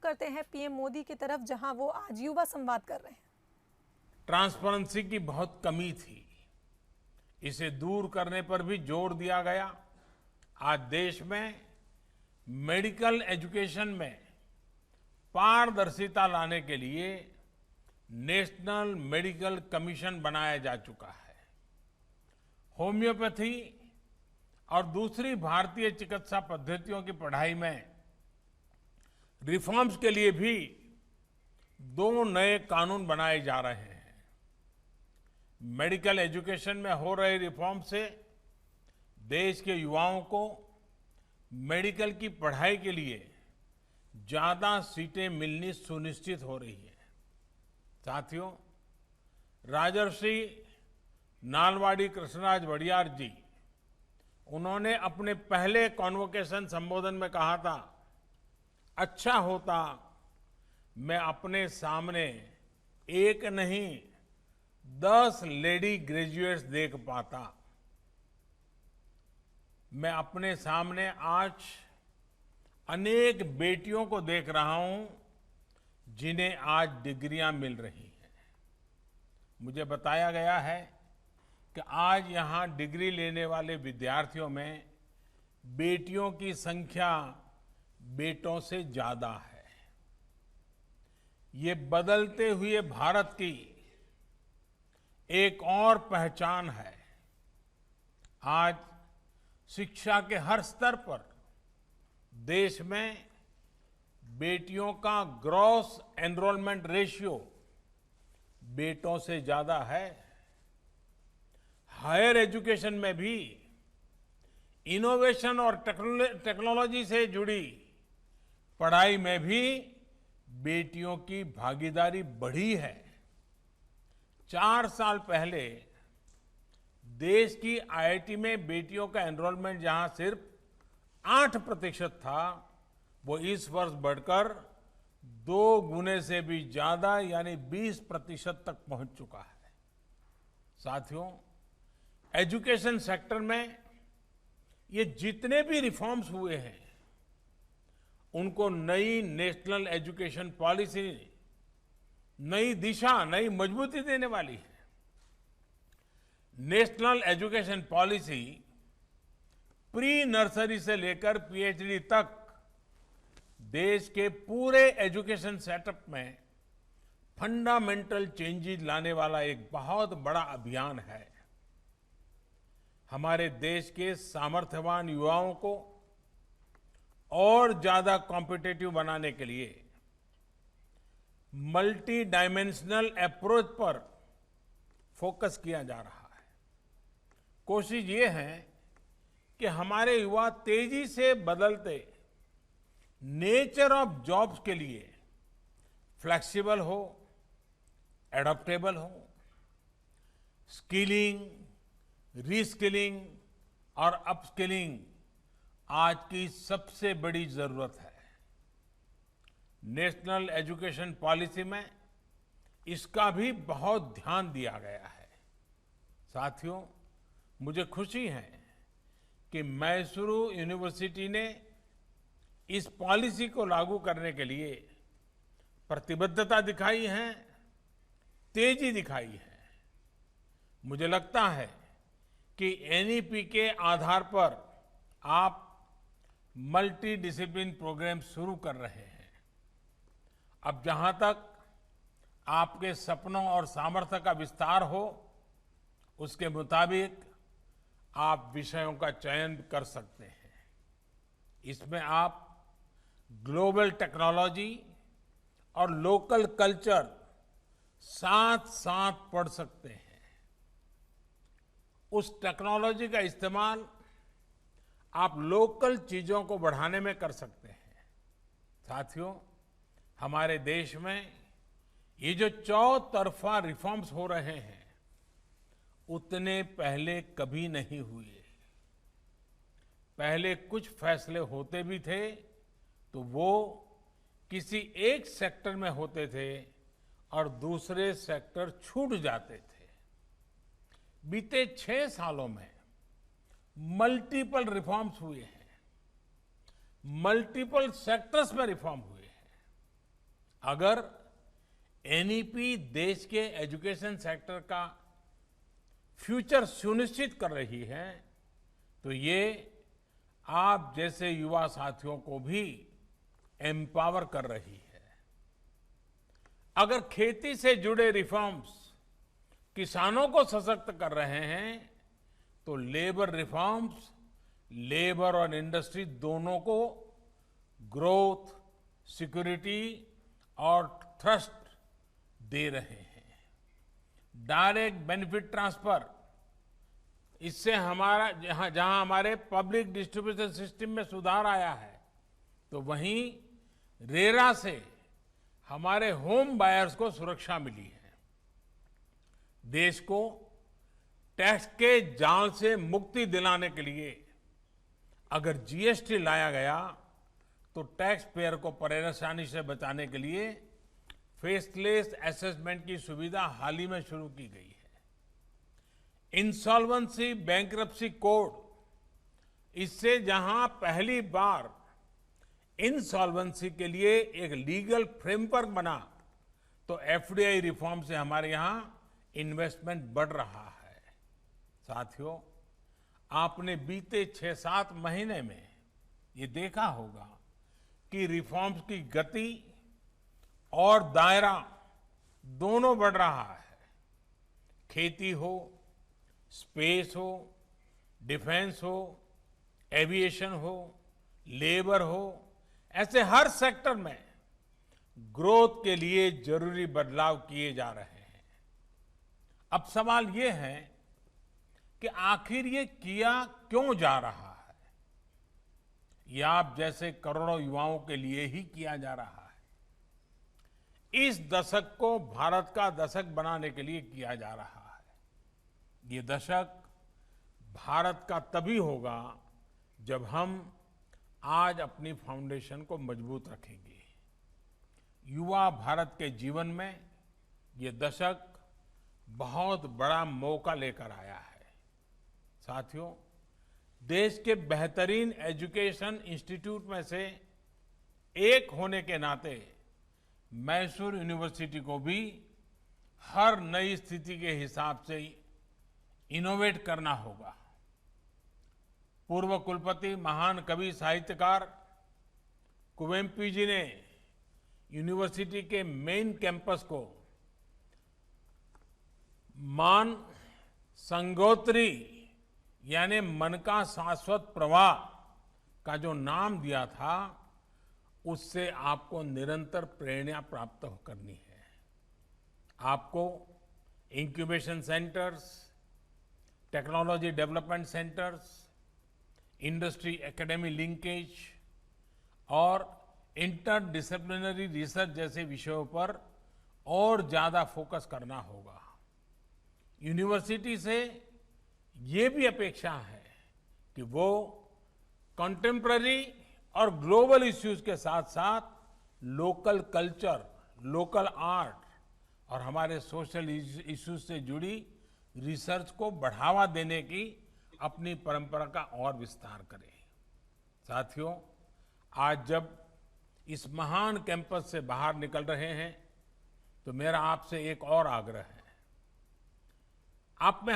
करते हैं पीएम मोदी की तरफ, जहां वो आज युवा संवाद कर रहे हैं। ट्रांसपेरेंसी की बहुत कमी थी, इसे दूर करने पर भी जोर दिया गया। आज देश में मेडिकल एजुकेशन में पारदर्शिता लाने के लिए नेशनल मेडिकल कमीशन बनाया जा चुका है। होम्योपैथी और दूसरी भारतीय चिकित्सा पद्धतियों की पढ़ाई में रिफॉर्म्स के लिए भी 2 नए कानून बनाए जा रहे हैं। मेडिकल एजुकेशन में हो रहे रिफॉर्म से देश के युवाओं को मेडिकल की पढ़ाई के लिए ज्यादा सीटें मिलनी सुनिश्चित हो रही है। साथियों, राजर्षि नालवाड़ी कृष्णराज वडियार जी, उन्होंने अपने पहले कॉन्वोकेशन संबोधन में कहा था, अच्छा होता मैं अपने सामने एक नहीं 10 लेडी ग्रेजुएट्स देख पाता। मैं अपने सामने आज अनेक बेटियों को देख रहा हूं जिन्हें आज डिग्रियां मिल रही हैं। मुझे बताया गया है कि आज यहां डिग्री लेने वाले विद्यार्थियों में बेटियों की संख्या बेटों से ज्यादा है। ये बदलते हुए भारत की एक और पहचान है। आज शिक्षा के हर स्तर पर देश में बेटियों का ग्रॉस एनरोलमेंट रेशियो बेटों से ज्यादा है। हायर एजुकेशन में भी इनोवेशन और टेक्नोलॉजी से जुड़ी पढ़ाई में भी बेटियों की भागीदारी बढ़ी है। 4 साल पहले देश की आईआईटी में बेटियों का एनरोलमेंट जहां सिर्फ 8% था, वो इस वर्ष बढ़कर 2 गुने से भी ज्यादा यानी 20% तक पहुंच चुका है। साथियों, एजुकेशन सेक्टर में ये जितने भी रिफॉर्म्स हुए हैं, उनको नई नेशनल एजुकेशन पॉलिसी नई दिशा, नई मजबूती देने वाली है। National education policy pre nursery से लेकर पीएचडी तक देश के पूरे एजुकेशन सेटअप में फंडामेंटल चेंजेस लाने वाला एक बहुत बड़ा अभियान है। हमारे देश के सामर्थ्यवान युवाओं को और ज्यादा कॉम्पिटिटिव बनाने के लिए मल्टी डायमेंशनल अप्रोच पर फोकस किया जा रहा है। कोशिश ये है कि हमारे युवा तेजी से बदलते नेचर ऑफ जॉब्स के लिए फ्लेक्सिबल हो, एडॉप्टेबल हो। स्किलिंग, रीस्किलिंग और अपस्किलिंग आज की सबसे बड़ी जरूरत है। नेशनल एजुकेशन पॉलिसी में इसका भी बहुत ध्यान दिया गया है। साथियों, मुझे खुशी है कि मैसूरू यूनिवर्सिटी ने इस पॉलिसी को लागू करने के लिए प्रतिबद्धता दिखाई है, तेजी दिखाई है। मुझे लगता है कि एनईपी के आधार पर आप मल्टी डिसिप्लिन प्रोग्राम शुरू कर रहे हैं। अब जहां तक आपके सपनों और सामर्थ्य का विस्तार हो, उसके मुताबिक आप विषयों का चयन कर सकते हैं। इसमें आप ग्लोबल टेक्नोलॉजी और लोकल कल्चर साथ साथ पढ़ सकते हैं। उस टेक्नोलॉजी का इस्तेमाल आप लोकल चीजों को बढ़ाने में कर सकते हैं। साथियों, हमारे देश में ये जो चौतरफा रिफॉर्म्स हो रहे हैं, उतने पहले कभी नहीं हुए। पहले कुछ फैसले होते भी थे तो वो किसी एक सेक्टर में होते थे और दूसरे सेक्टर छूट जाते थे। बीते 6 सालों में मल्टीपल रिफॉर्म्स हुए हैं, मल्टीपल सेक्टर्स में रिफॉर्म हुए हैं। अगर एनईपी देश के एजुकेशन सेक्टर का फ्यूचर सुनिश्चित कर रही है तो ये आप जैसे युवा साथियों को भी एम्पावर कर रही है। अगर खेती से जुड़े रिफॉर्म्स किसानों को सशक्त कर रहे हैं तो लेबर रिफॉर्म्स लेबर और इंडस्ट्री दोनों को ग्रोथ, सिक्योरिटी और ट्रस्ट दे रहे हैं। डायरेक्ट बेनिफिट ट्रांसफर, इससे हमारा जहां हमारे पब्लिक डिस्ट्रीब्यूशन सिस्टम में सुधार आया है तो वहीं रेरा से हमारे होम बायर्स को सुरक्षा मिली है। देश को टैक्स के जाल से मुक्ति दिलाने के लिए अगर जीएसटी लाया गया तो टैक्स पेयर को परेशानी से बचाने के लिए फेसलेस असेसमेंट की सुविधा हाल ही में शुरू की गई है। इंसॉल्वेंसी बैंक्रप्सी कोड, इससे जहां पहली बार इंसॉल्वेंसी के लिए एक लीगल फ्रेमवर्क बना तो एफडीआई रिफॉर्म से हमारे यहां इन्वेस्टमेंट बढ़ रहा है। साथियों, आपने बीते 6-7 महीने में ये देखा होगा कि रिफॉर्म्स की गति और दायरा दोनों बढ़ रहा है। खेती हो, स्पेस हो, डिफेंस हो, एविएशन हो, लेबर हो, ऐसे हर सेक्टर में ग्रोथ के लिए जरूरी बदलाव किए जा रहे हैं। अब सवाल ये है कि आखिर ये किया क्यों जा रहा है? ये आप जैसे करोड़ों युवाओं के लिए ही किया जा रहा है। इस दशक को भारत का दशक बनाने के लिए किया जा रहा है। ये दशक भारत का तभी होगा जब हम आज अपनी फाउंडेशन को मजबूत रखेंगे। युवा भारत के जीवन में ये दशक बहुत बड़ा मौका लेकर आया है। साथियों, देश के बेहतरीन एजुकेशन इंस्टीट्यूट में से एक होने के नाते मैसूर यूनिवर्सिटी को भी हर नई स्थिति के हिसाब से इनोवेट करना होगा। पूर्व कुलपति महान कवि साहित्यकार कुवेंपु जी ने यूनिवर्सिटी के मेन कैंपस को मान संगोत्री यानी मन का शाश्वत प्रवाह का जो नाम दिया था, उससे आपको निरंतर प्रेरणा प्राप्त करनी है। आपको incubation centres, technology development centres, industry academy linkage और इंटरडिसिप्लिनरी रिसर्च जैसे विषयों पर और ज्यादा फोकस करना होगा। यूनिवर्सिटी से ये भी अपेक्षा है कि वो कंटेम्पररी और ग्लोबल इश्यूज के साथ साथ लोकल कल्चर, लोकल आर्ट और हमारे सोशल इश्यूज से जुड़ी रिसर्च को बढ़ावा देने की अपनी परंपरा का और विस्तार करें। साथियों, आज जब इस महान कैंपस से बाहर निकल रहे हैं तो मेरा आपसे एक और आग्रह है। आप में